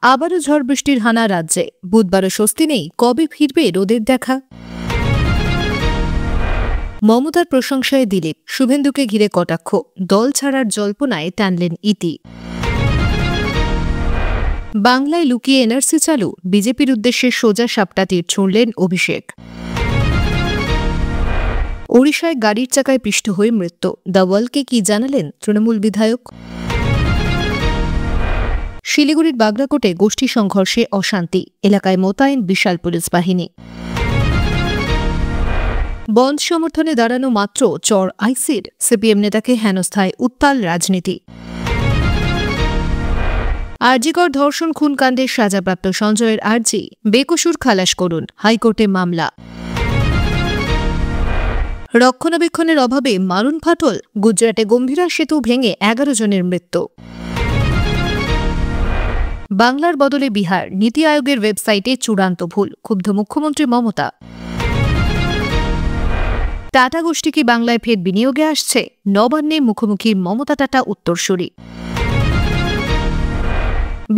আবারও ঝড় বৃষ্টির হানা রাজ্যে, বুধবারও স্বস্তি নেই, কবে ফিরবে রোদের দেখা। মমতার প্রশংসায় দিলীপ, শুভেন্দুকে ঘিরে কটাক্ষ, দল ছাড়ার জল্পনায় টানলেন ইতি। বাংলায় লুকিয়ে এনআরসি চালু, বিজেপির উদ্দেশ্যে সোজা সাপটা তীর ছুঁড়লেন অভিষেক। ওড়িশায় গাড়ির চাকায় পিষ্ট হয়ে মৃত্যু, দ্য ওয়ালকে কি জানালেন তৃণমূল বিধায়ক। শিলিগুড়ির বাগরাকোটে গোষ্ঠী সংঘর্ষে অশান্তি, এলাকায় মোতায়েন বিশাল পুলিশ বাহিনী। বন্ধ সমর্থনে দাঁড়ানো মাত্র চর আইসির, সিপিএম নেতাকে হেনস্থায় উত্তাল রাজনীতি। আরজিকর ধর্ষণ খুনকাণ্ডে সাজাপ্রাপ্ত সঞ্জয়ের আর্জি, বেকসুর খালাস করুন, হাইকোর্টে মামলা। রক্ষণাবেক্ষণের অভাবে মারুন ফাটল, গুজরাটে গম্ভীরা সেতু ভেঙে 11 জনের মৃত্যু। বাংলার বদলে বিহার, নীতি আয়োগের ওয়েবসাইটে চূড়ান্ত ভুল, ক্ষুব্ধ মুখ্যমন্ত্রী মমতা। টাটা গোষ্ঠী কি বাংলায় ফের বিনিয়োগে আসছে, নবান্নে মুখোমুখি মমতা টাটা উত্তরসূরি।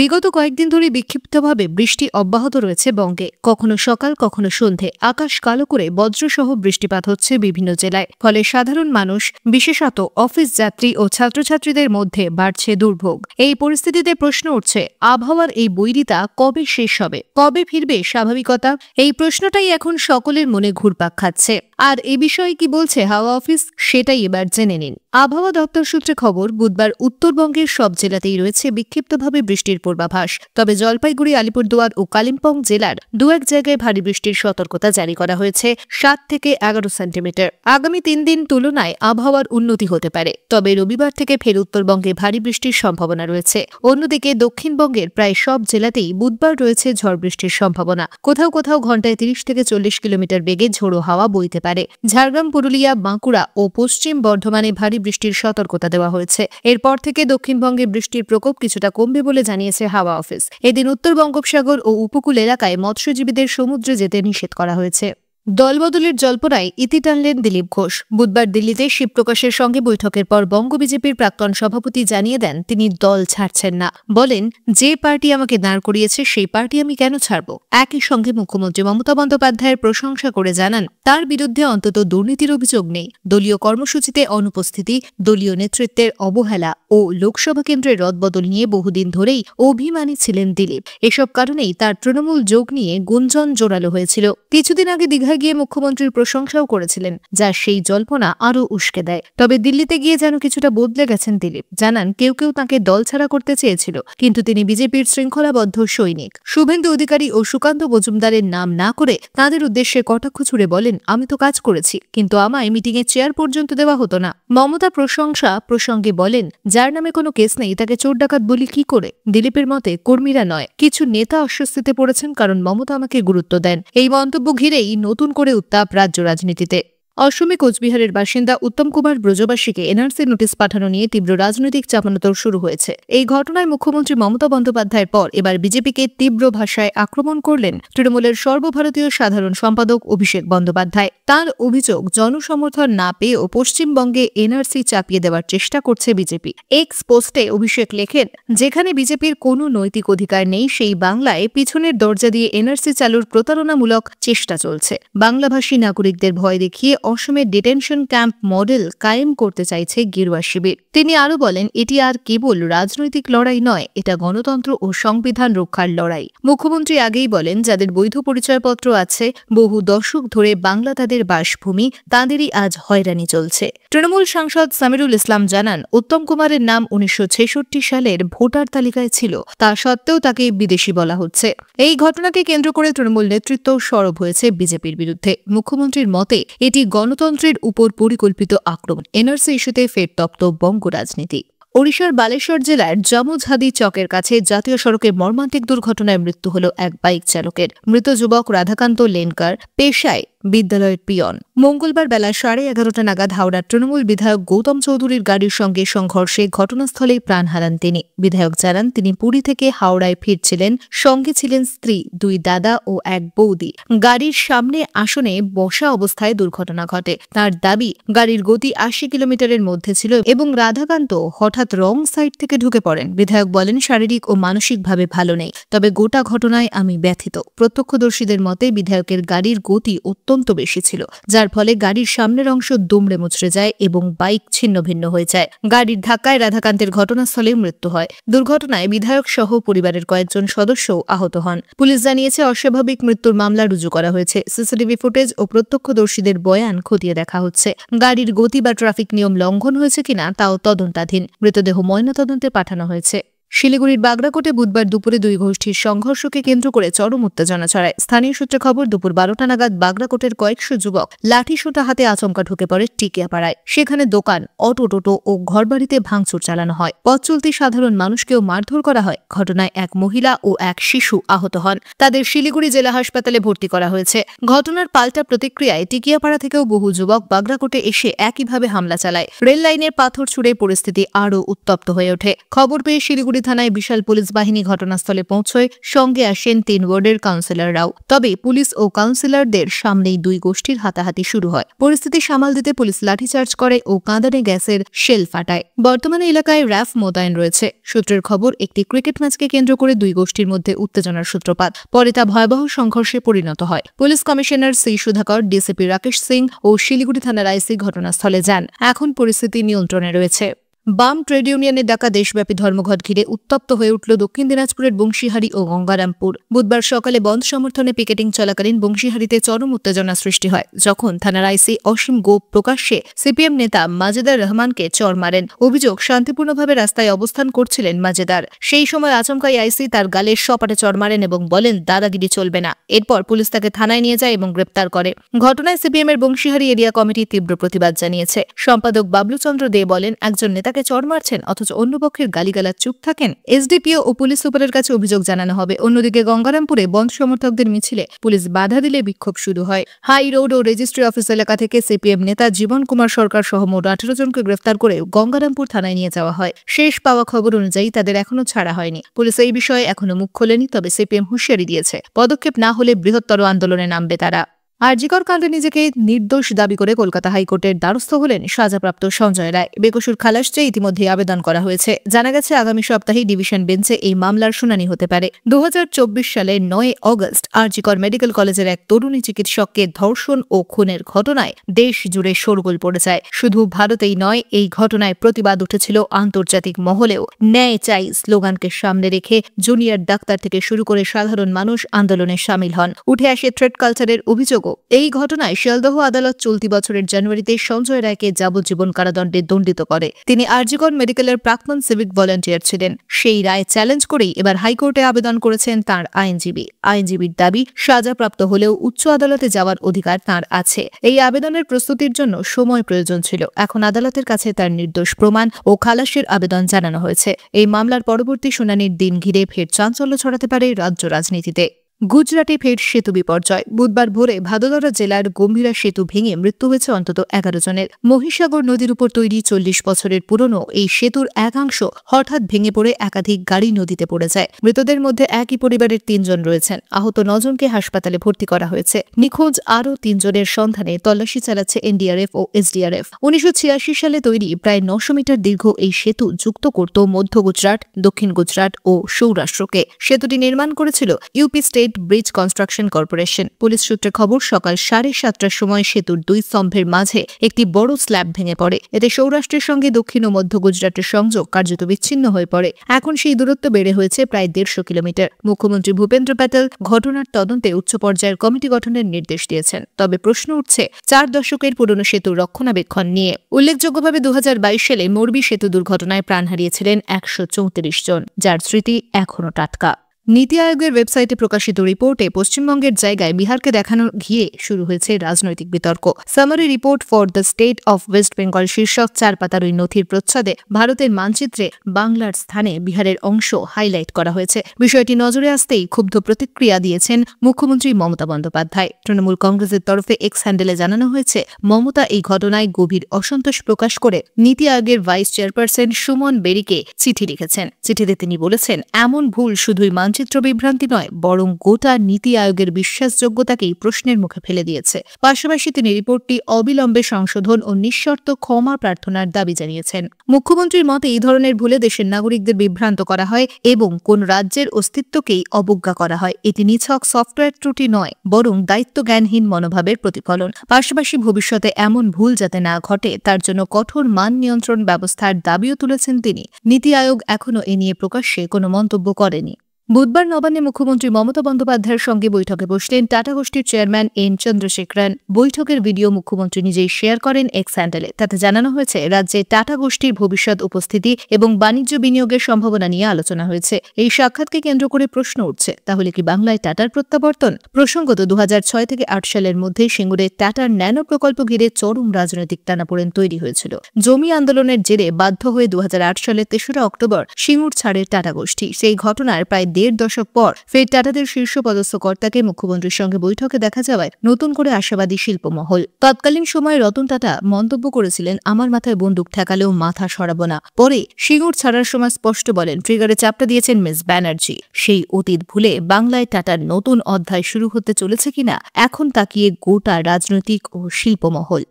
বিগত কয়েকদিন ধরে বিক্ষিপ্তভাবে বৃষ্টি অব্যাহত রয়েছে বঙ্গে, কখনো সকাল কখনো সন্ধে আকাশ কালো করে বজ্রসহ বৃষ্টিপাত হচ্ছে বিভিন্ন জেলায়, ফলে সাধারণ মানুষ বিশেষত অফিস যাত্রী ও ছাত্রছাত্রীদের মধ্যে বাড়ছে দুর্ভোগ। এই পরিস্থিতিতে প্রশ্ন উঠছে, আবহাওয়ার এই বৈরিতা কবে শেষ হবে, কবে ফিরবে স্বাভাবিকতা? এই প্রশ্নটাই এখন সকলের মনে ঘুরপাক খাচ্ছে। আর এ বিষয়ে কি বলছে হাওয়া অফিস, সেটাই এবার জেনে নিন। আবহাওয়া দপ্তর সূত্রে খবর, বুধবার উত্তরবঙ্গের সব জেলাতেই রয়েছে বিক্ষিপ্তভাবে বৃষ্টির পূর্বাভাস, তবে জলপাইগুড়ি, আলিপুরদুয়ার ও কালিম্পং জেলার দু এক জায়গায় ভারী বৃষ্টির সতর্কতা জারি করা হয়েছে, 7 থেকে 11 সেন্টিমিটার। আগামী 3 দিন তুলনায় আবহাওয়ার উন্নতি হতে পারে, তবে রবিবার থেকে ফের উত্তরবঙ্গে ভারী বৃষ্টির সম্ভাবনা রয়েছে। অন্যদিকে দক্ষিণবঙ্গের প্রায় সব জেলাতেই বুধবার রয়েছে ঝড় বৃষ্টির সম্ভাবনা, কোথাও কোথাও ঘণ্টায় 30 থেকে 40 কিলোমিটার বেগে ঝোড়ো হাওয়া বইতে পারে। ঝাড়গ্রাম, পুরুলিয়া, বাঁকুড়া ও পশ্চিম বর্ধমানে ভারী বৃষ্টির সতর্কতা দেওয়া হয়েছে। এরপর থেকে দক্ষিণবঙ্গে বৃষ্টির প্রকোপ কিছুটা কমবে বলে জানিয়েছে হাওয়া অফিস। এদিন উত্তর বঙ্গোপসাগর ও উপকূল এলাকায় মৎস্যজীবীদের সমুদ্রে যেতে নিষেধ করা হয়েছে। দলবদলের জল্পনায় ইতি টানলেন দিলীপ ঘোষ। বুধবার দিল্লিতে শিবপ্রকাশের সঙ্গে বৈঠকের পর বঙ্গ বিজেপির প্রাক্তন সভাপতি জানিয়ে দেন তিনি দল ছাড়ছেন না। বলেন, যে পার্টি আমাকে দাঁড় করিয়েছে সেই পার্টি আমি কেন ছাড়ব। একই সঙ্গে মুখ্যমন্ত্রী মমতা বন্দ্যোপাধ্যায়ের প্রশংসা করে জানান, তার বিরুদ্ধে অন্তত দুর্নীতির অভিযোগ নেই। দলীয় কর্মসূচিতে অনুপস্থিতি, দলীয় নেতৃত্বের অবহেলা ও লোকসভা কেন্দ্রের রদবদল নিয়ে বহুদিন ধরেই অভিমানী ছিলেন দিলীপ। এসব কারণেই তার তৃণমূল যোগ নিয়ে গুঞ্জন জোরালো হয়েছিল। কিছুদিন আগে দীঘায় গিয়ে মুখ্যমন্ত্রীর প্রশংসাও করেছিলেন, যা সেই জল্পনা আরও উস্কে দেয়। তবে দিল্লিতে গিয়ে যেন কিছুটা বদলে গেছেন দিলীপ। জানান, কেউ কেউ তাঁকে দলছাড়া করতে চেয়েছিল, কিন্তু তিনি বিজেপির শৃঙ্খলাবদ্ধ সৈনিক। শুভেন্দু অধিকারী ও সুকান্ত মজুমদারের নাম না করে তাঁদের উদ্দেশ্যে কটাক্ষ ছুড়ে বলেন, আমি তো কাজ করেছি, কিন্তু আমায় মিটিংয়ে চেয়ার পর্যন্ত দেওয়া হতো না। মমতা প্রশংসা প্রসঙ্গে বলেন, যার নামে কোনো কেস নেই তাকে চোর ডাকাত বলি কি করে? দিলীপের মতে কর্মীরা নয়, কিছু নেতা অস্বস্তিতে পড়েছেন কারণ মমতা আমাকে গুরুত্ব দেন। এই মন্তব্য ঘিরেই নতুন করে উত্তাপ রাজ্য রাজনীতিতে। অসমে কোচবিহারের বাসিন্দা উত্তম কুমার ব্রজবাসীকে এনআরসি নোটিশ পাঠানো নিয়ে তীব্র রাজনৈতিক চাপানোতর শুরু হয়েছে। এই ঘটনায় মুখ্যমন্ত্রী মমতা বন্দ্যোপাধ্যায়ের পর এবার বিজেপিকে তীব্র ভাষায় আক্রমণ করলেন তৃণমূলের সর্বভারতীয় সাধারণ সম্পাদক অভিষেক বন্দ্যোপাধ্যায়। তাঁর অভিযোগ, জনসমর্থন না পেয়েও পশ্চিমবঙ্গে এনআরসি চাপিয়ে দেওয়ার চেষ্টা করছে বিজেপি। এক্স পোস্টে অভিষেক লেখেন, যেখানে বিজেপির কোনো নৈতিক অধিকার নেই সেই বাংলায় পিছনের দরজা দিয়ে এনআরসি চালুর প্রতারণামূলক চেষ্টা চলছে। বাংলাভাষী নাগরিকদের ভয় দেখিয়ে অসমের ডিটেনশন ক্যাম্প মডেল কায়েম করতে চাইছে গেরুয়া শিবির। তিনি আরও বলেন, এটি আর কেবল রাজনৈতিক লড়াই নয়, এটা গণতন্ত্র ও সংবিধান রক্ষার লড়াই। মুখ্যমন্ত্রী আগেই বলেন, যাদের বৈধ পরিচয়পত্র আছে, বহু দশক ধরে বাংলা তাদের বাসভূমি, তাঁদেরই আজ হয়রানি চলছে। তৃণমূল সাংসদ সামিরুল ইসলাম জানান, উত্তম কুমারের নাম 1966 সালের ভোটার তালিকায় ছিল, তা সত্ত্বেও তাকে বিদেশি বলা হচ্ছে। এই ঘটনাকে কেন্দ্র করে তৃণমূল নেতৃত্ব সরব হয়েছে বিজেপির বিরুদ্ধে। মুখ্যমন্ত্রীর মতে এটি গণতন্ত্রের উপর পরিকল্পিত আক্রমণ। এনআরসি ইস্যুতে ফের তপ্ত বঙ্গ রাজনীতি। ওড়িশার বালেশ্বর জেলার জামুঝাদি চকের কাছে জাতীয় সড়কে মর্মান্তিক দুর্ঘটনায় মৃত্যু হল এক বাইক চালকের। মৃত যুবক রাধাকান্ত লেনকার পেশায় বিদ্যালয়ের পিয়ন। মঙ্গলবার বেলা 11:30 নাগাদ হাওড়ার তৃণমূল বিধায়ক গৌতম চৌধুরীর গাড়ির সঙ্গে সংঘর্ষে ঘটনাস্থলেই প্রাণ হারান তিনি। বিধায়ক জানান, তিনি পুরী থেকে হাওড়ায় ফিরছিলেন। সঙ্গে ছিলেন স্ত্রী, 2 দাদা ও 1 বৌদি। গাড়ির সামনে আসনে বসা অবস্থায় দুর্ঘটনা ঘটে। তার দাবি, গাড়ির গতি 80 কিলোমিটারের মধ্যে ছিল এবং রাধাকান্ত হঠাৎ রং সাইড থেকে ঢুকে পড়েন। বিধায়ক বলেন, শারীরিক ও মানসিকভাবে ভালো নেই, তবে গোটা ঘটনায় আমি ব্যথিত। প্রত্যক্ষদর্শীদের মতে বিধায়কের গাড়ির গতি অত্যন্ত বেশি ছিল, যার ফলে গাড়ির সামনের অংশ দুমড়ে মুচড়ে যায় এবং বাইক ছিন্নভিন্ন হয়ে যায়। গাড়ির ধাক্কায় রাধাকান্তের ঘটনাস্থলে মৃত্যু হয়। দুর্ঘটনায় বিধায়ক সহ পরিবারের কয়েকজন সদস্যও আহত হন। পুলিশ জানিয়েছে, অস্বাভাবিক মৃত্যুর মামলা রুজু করা হয়েছে। সিসিটিভি ফুটেজ ও প্রত্যক্ষদর্শীদের বয়ান খতিয়ে দেখা হচ্ছে। গাড়ির গতি বা ট্রাফিক নিয়ম লঙ্ঘন হয়েছে কিনা তাও তদন্তাধীন। মৃতদেহ ময়নাতদন্তে পাঠানো হয়েছে। শিলিগুড়ির বাগড়াকোটে বুধবার দুপুরে 2 গোষ্ঠীর সংঘর্ষকে কেন্দ্র করে চরম উত্তেজনা ছড়ায়। স্থানীয় সূত্রে খবর, দুপুর 12টা নাগাদ বাগড়াকোটের কয়েকশো যুবক লাঠিসোঁটা হাতে আচমকা ঢুকে পড়ে টিকিয়াপাড়ায়। সেখানে দোকান, অটো, টোটো ও ঘরবাড়িতে ভাঙচুর চালানো হয়। পথ চলতি সাধারণ মানুষকেও মারধর করা হয়। ঘটনায় 1 মহিলা ও 1 শিশু আহত হন। তাদের শিলিগুড়ি জেলা হাসপাতালে ভর্তি করা হয়েছে। ঘটনার পাল্টা প্রতিক্রিয়ায় টিকিয়াপাড়া থেকেও বহু যুবক বাগড়াকোটে এসে একইভাবে হামলা চালায়। রেল লাইনের পাথর ছুড়ে পরিস্থিতি আরও উত্তপ্ত হয়ে ওঠে। খবর পেয়ে শিলিগুড়ি থানায় বিশাল পুলিশ বাহিনী ঘটনাস্থলে পৌঁছয়। সঙ্গে আসেন 3 ওয়ার্ডের কাউন্সিলররাও। তবে পুলিশ ও কাউন্সিলরদের সামনেই 2 গোষ্ঠীর হাতাহাতি শুরু হয়। পরিস্থিতি সামাল দিতে পুলিশ লাঠিচার্জ করে ও কাঁদানে গ্যাসের শেল ফাটায়। বর্তমানে এলাকায় র্যাফ মোতায়েন রয়েছে। সূত্রের খবর, একটি ক্রিকেট ম্যাচকে কেন্দ্র করে 2 গোষ্ঠীর মধ্যে উত্তেজনার সূত্রপাত। পরে তা ভয়াবহ সংঘর্ষে পরিণত হয়। Police commissioner C Sudhakar, DCP Rakesh Singh ও শিলিগুড়ি থানার আইসি ঘটনাস্থলে যান। এখন পরিস্থিতি নিয়ন্ত্রণে রয়েছে। বাম ট্রেড ইউনিয়নের ডাকা দেশব্যাপী ধর্মঘট ঘিরে উত্তপ্ত হয়ে উঠল দক্ষিণ দিনাজপুরের বংশীহারি ও গঙ্গারামপুর। বুধবার সকালে বন্ধ সমর্থনে পিকেটিং চলাকালীন বংশীহারিতে চরম উত্তেজনা সৃষ্টি হয়, যখন থানার আইসি অসীম গোপ প্রকাশ্যে সিপিএম নেতা মাজেদার রহমানকে চড় মারেন। অভিযোগ, শান্তিপূর্ণভাবে রাস্তায় অবস্থান করছিলেন মাজেদার। সেই সময় আচমকাই আইসি তার গালের সপাটে চড় মারেন এবং বলেন, দাদাগিরি চলবে না। এরপর পুলিশ তাকে থানায় নিয়ে যায় এবং গ্রেপ্তার করে। ঘটনায় সিপিএম এর বংশীহারি এরিয়া কমিটি তীব্র প্রতিবাদ জানিয়েছে। সম্পাদক বাবলুচন্দ্র দে বলেন, একজন নেতা চড় মারছেন অথচ অন্য পক্ষের গালিগালাজ চুপ থাকেন। এসডিপিও ও পুলিশ সুপারের কাছে অভিযোগ জানানো হবে। অন্যদিকে গঙ্গারামপুরে বন্ধ সমর্থকদের মিছিলে পুলিশ বাধা দিলে বিক্ষোভ শুরু হয়। হাই রোড ও রেজিস্ট্রি অফিস এলাকা থেকে সিপিএম নেতা জীবন কুমার সরকার সহ মোট 18 জনকে গ্রেফতার করে গঙ্গারামপুর থানায় নিয়ে যাওয়া হয়। শেষ পাওয়া খবর অনুযায়ী তাদের এখনো ছাড়া হয়নি। পুলিশ এই বিষয়ে এখনো মুখ খোলেনি, তবে সিপিএম হুঁশিয়ারি দিয়েছে, পদক্ষেপ না হলে বৃহত্তর আন্দোলনে নামবে তারা। আরজিকর কাণ্ডে নিজেকে নির্দোষ দাবি করে কলকাতা হাইকোর্টের দ্বারস্থ হলেন সাজাপ্রাপ্ত সঞ্জয় রায়। বেকসুর খালাস চেয়ে ইতিমধ্যে আবেদন করা হয়েছে। জানা গেছে, আগামী সপ্তাহেই ডিভিশন বেঞ্চে এই মামলার শুনানি হতে পারে। 2024 সালের 9 অগস্ট আরজিকর মেডিকেল কলেজের এক তরুণী চিকিৎসককে ধর্ষণ ও খুনের ঘটনায় দেশ জুড়ে শোরগোল পড়ে যায়। শুধু ভারতেই নয়, এই ঘটনায় প্রতিবাদ উঠেছিল আন্তর্জাতিক মহলেও। ন্যায় চাই স্লোগানকে সামনে রেখে জুনিয়র ডাক্তার থেকে শুরু করে সাধারণ মানুষ আন্দোলনে সামিল হন। উঠে আসে থ্রেড কালচারের অভিযোগও। এই ঘটনায় শিয়ালদহ আদালত চলতি বছরের জানুয়ারিতে সঞ্জয় রায়কে যাবজ্জীবন কারাদণ্ডে দণ্ডিত করে। তিনি আরজিকর মেডিকেলের প্রাক্তন সিভিক ভলান্টিয়ার ছিলেন। সেই রায় চ্যালেঞ্জ করেই এবার হাইকোর্টে আবেদন করেছেন তাঁর আইনজীবী। আইনজীবীর দাবি, সাজাপ্রাপ্ত হলেও উচ্চ আদালতে যাওয়ার অধিকার তাঁর আছে। এই আবেদনের প্রস্তুতির জন্য সময় প্রয়োজন ছিল। এখন আদালতের কাছে তার নির্দোষ প্রমাণ ও খালাসের আবেদন জানানো হয়েছে। এই মামলার পরবর্তী শুনানির দিন ঘিরে ফের চাঞ্চল্য ছড়াতে পারে রাজ্য রাজনীতিতে। গুজরাটে ফের সেতু বিপর্যয়। বুধবার ভোরে ভাদোদরা জেলার গম্ভীরা সেতু ভেঙে মৃত্যু হয়েছে অন্তত 11 জনের। মহিসাগর নদীর উপর তৈরি 40 বছরের পুরনো এই সেতুর একাংশ হঠাৎ ভেঙে পড়ে একাধিক গাড়ি নদীতে পড়ে যায়। মৃতদের মধ্যে একই পরিবারের 3 জন রয়েছেন। আহত 9 জনকে হাসপাতালে ভর্তি করা হয়েছে। নিখোঁজ আরও 3 জনের সন্ধানে তল্লাশি চালাচ্ছে এনডিআরএফ ও এসডিআরএফ। 1986 সালে তৈরি প্রায় 900 মিটার দীর্ঘ এই সেতু যুক্ত করত মধ্য গুজরাট, দক্ষিণ গুজরাট ও সৌরাষ্ট্রকে। সেতুটি নির্মাণ করেছিল UP state bridge construction corporation. Police সূত্রে খবর, সকাল 7:30টার সময় সেতুর 2 স্তম্ভের মাঝে একটি বড় স্ল্যাব ভেঙে পড়ে। এতে সৌরাষ্ট্রের সঙ্গে দক্ষিণ ও মধ্য গুজরাটের সংযোগ কার্যত বিচ্ছিন্ন হয়ে পড়ে। এখন সেই দূরত্ব বেড়ে হয়েছে প্রায় 150 কিলোমিটার। মুখ্যমন্ত্রী ভূপেন্দ্র প্যাটেল ঘটনার তদন্তে উচ্চ পর্যায়ের কমিটি গঠনের নির্দেশ দিয়েছেন। তবে প্রশ্ন উঠছে 4 দশকের পুরনো সেতুর রক্ষণাবেক্ষণ নিয়ে। উল্লেখযোগ্যভাবে 2022 সালে মোরবি সেতু দুর্ঘটনায় প্রাণ হারিয়েছিলেন 134 জন, যার স্মৃতি এখনো টাটকা। নীতি আয়োগের ওয়েবসাইটে প্রকাশিত রিপোর্টে পশ্চিমবঙ্গের জায়গায় বিহারকে দেখানো ঘিরে শুরু হয়েছে রাজনৈতিক বিতর্ক। Summary report for the state of West Bengal শীর্ষক 4 পাতার ওই নথির প্রচ্ছদে ভারতের মানচিত্রে বাংলার স্থানে বিহারের অংশ হাইলাইট করা হয়েছে। বিষয়টি নজরে আসতেই ক্ষুব্ধ প্রতিক্রিয়া দিয়েছেন মুখ্যমন্ত্রী মমতা বন্দ্যোপাধ্যায়। তৃণমূল কংগ্রেসের তরফে এক্স হ্যান্ডেলে জানানো হয়েছে, মমতা এই ঘটনায় গভীর অসন্তোষ প্রকাশ করে নীতি আয়োগের ভাইস চেয়ারপারসন সুমন বেরিকে চিঠি লিখেছেন। চিঠিতে তিনি বলেছেন, এমন ভুল শুধুই মানচিত্র বিভ্রান্তি নয়, বরং গোটা নীতি আয়োগের বিশ্বাসযোগ্যতাকেই প্রশ্নের মুখে ফেলে দিয়েছে। পাশাপাশি তিনি রিপোর্টটি অবিলম্বে সংশোধন ও নিঃশর্ত ক্ষমা প্রার্থনার দাবি জানিয়েছেন। মুখ্যমন্ত্রীর মতে এই ধরনের ভুলে দেশের নাগরিকদের বিভ্রান্ত করা হয় এবং কোন রাজ্যের অস্তিত্বকেই অবজ্ঞা করা হয়। এটি নিছক সফটওয়্যার ত্রুটি নয়, বরং দায়িত্বজ্ঞানহীন মনোভাবের প্রতিফলন। পাশাপাশি ভবিষ্যতে এমন ভুল যাতে না ঘটে তার জন্য কঠোর মান নিয়ন্ত্রণ ব্যবস্থার দাবিও তুলেছেন তিনি। নীতি আয়োগ এখনও এ নিয়ে প্রকাশ্যে কোনো মন্তব্য করেনি। বুধবার নবান্নে মুখ্যমন্ত্রী মমতা বন্দ্যোপাধ্যায়ের সঙ্গে বৈঠকে বসলেন টাটা গোষ্ঠীর চেয়ারম্যান এন চন্দ্রশেখরন। বৈঠকের ভিডিও মুখ্যমন্ত্রী নিজেই শেয়ার করেন এক্স হ্যান্ডেলে। তাতে জানানো হয়েছে, রাজ্যে টাটা গোষ্ঠীর ভবিষ্যৎ উপস্থিতি এবং বাণিজ্য বিনিয়োগের সম্ভাবনা নিয়ে আলোচনা হয়েছে। এই সাক্ষাৎকে কেন্দ্র করে প্রশ্ন উঠছে, তাহলে কি বাংলায় টাটার প্রত্যাবর্তন? প্রসঙ্গত 2006 থেকে 8 সালের মধ্যে সিঙ্গুরে টাটার ন্যানো প্রকল্প ঘিরে চরম রাজনৈতিক টানাপোড়েন তৈরি হয়েছিল। জমি আন্দোলনের জেরে বাধ্য হয়ে 2008 সালের 3রা অক্টোবর সিঙ্গুর ছাড়ে টাটা গোষ্ঠী। সেই ঘটনার প্রায় 1.5 দশক পর ফের টাটাদের শীর্ষপদস্থ কর্তাকে মুখ্যমন্ত্রীর সঙ্গে বৈঠকে দেখা যাওয়ায় নতুন করে আশাবাদী শিল্পমহল। তৎকালীন সময়ে রতন টাটা মন্তব্য করেছিলেন, আমার মাথায় বন্দুক ঠেকালেও মাথা সরাবো না। পরে সিঙ্গুর ছাড়ার সময় স্পষ্ট বলেন, ট্রিগারে চাপটা দিয়েছেন মিস ব্যানার্জি। সেই অতীত ভুলে বাংলায় টাটার নতুন অধ্যায় শুরু হতে চলেছে কিনা এখন তাকিয়ে গোটা রাজনৈতিক ও শিল্পমহল।